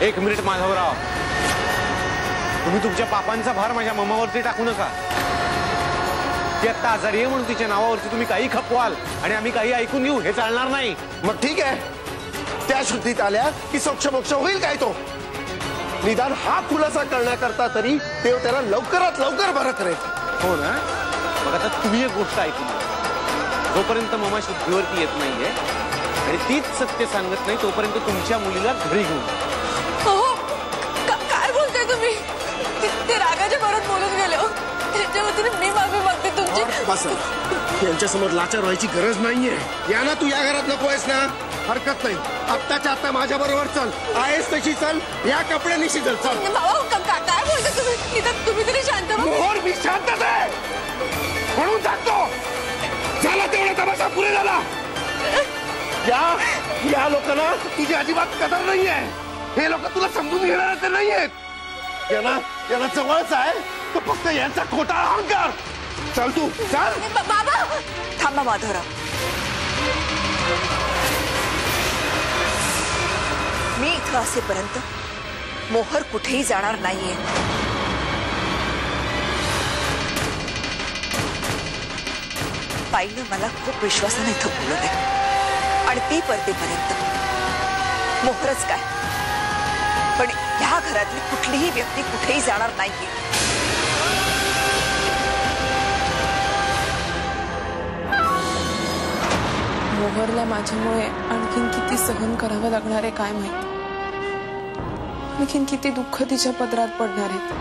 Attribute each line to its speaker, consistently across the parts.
Speaker 1: एक मिनिट माधवराव, तुम्ही तुमच्या पापांचा भार माझ्या ममावरती टाकू नका। ती आता आजारी आहे म्हणून तिच्या नावावरती तुम्ही काही खपवाल आणि आम्ही काही ऐकून येऊ, हे चालणार नाही।
Speaker 2: मग ठीक आहे, त्या शुद्धीत आल्या की सोक्ष मोक्ष होईल काय तो? निदान हा खुलासा करण्याकरता तरी देव त्याला लवकरात लवकर बरं करेल।
Speaker 1: हो ना? मग आता तुम्ही एक गोष्ट ऐकून घ्या। जोपर्यंत ममा शुद्धीवरती येत नाहीये आणि तीच सत्य सांगत नाही तोपर्यंत तुमच्या मुलीला घरी घेऊन
Speaker 3: काय बोलताय तुम्ही? ते रागाच्या भरात बोलून गेले हो। त्यांच्या वतीने मी माफी मागते तुमची।
Speaker 2: बस, यांच्या समोर लाचार व्हायची गरज नाहीये। या ना, तू या घरात नकोयस ना? हरकत नाही, आत्ताच्या आत्ता माझ्या बरोबर चल। आहेस तशी चल, या कपड्यांनीशी चल। चल
Speaker 3: काय बोलताय तुम्ही? तुम्ही तरी शांत व्हा।
Speaker 2: मोहर, मी शांतच आहे म्हणून सांगतो। झाला तेवढा तमाशा, पुरे झाला। या लोकांना तुझी अजिबात कदर नाहीये। हे लोक तुला समजून घेणार तर नाहीयेत। यांना जवळच आहे तो फक्त यांचा खोटा अहंकार। चल तू चल।
Speaker 3: बाबा थांबा माधवराव, मी इथं असेपर्यंत मोहर कुठेही जाणार नाहीये। ताईनं मला खूप विश्वासाने इथं बोलवलंय आणि ती परतेपर्यंत मोहरच काय, पण ह्या घरातली कुठलीही व्यक्ती कुठेही जाणार नाहीये।
Speaker 4: मोहरला माझ्यामुळे आणखीन किती सहन करावं लागणार आहे काय माहिती, आणखीन किती दुःख तिच्या पदरात पडणार आहेत।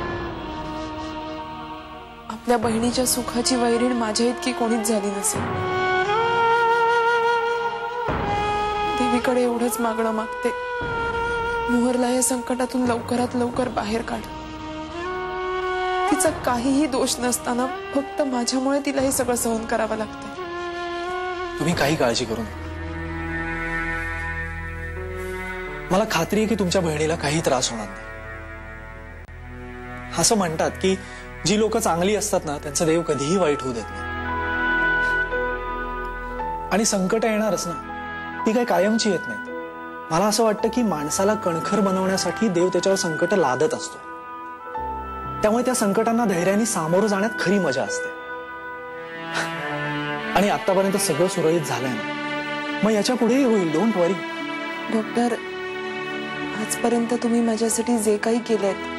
Speaker 4: आपल्या बहिणीच्या सुखाची वैरीण माझ्या इतकी कोणीच झाली नसेल। देवीकडे एवढंच मागणं मागते, मोहरला या संकटातून लवकरात लवकर बाहेर काढ। तिचा काहीही दोष नसताना फक्त माझ्यामुळे तिला हे सगळं सहन करावं लागतं।
Speaker 5: तुम्ही काही काळजी करू नका। मला खात्री आहे की तुमच्या बहिणीला काही त्रास होणार नाही। असं म्हणतात की जी लोक चांगली असतात ना त्यांचा देव कधीही वाईट होऊ देत नाही। आणि संकट येणारच ना, ती काही कायमची येत नाहीत। मला असं वाटतं की माणसाला कणखर बनवण्यासाठी देव त्याच्यावर संकट लादत असतो। त्यामुळे त्या संकटांना धैर्याने सामोरं जाण्यात खरी मजा असते। आणि आतापर्यंत सगळं सुरळीत झालंय ना, मग याच्या पुढेही होईल, डोंट वरी।
Speaker 4: डॉक्टर, आजपर्यंत तुम्ही माझ्यासाठी जे काही केलेत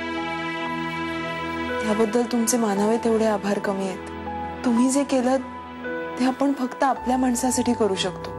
Speaker 4: त्याबद्दल तुमचे मानावे तेवढे आभार कमी आहेत। तुम्ही जे केलं ते आपण फक्त आपल्या माणसासाठी करू शकतो।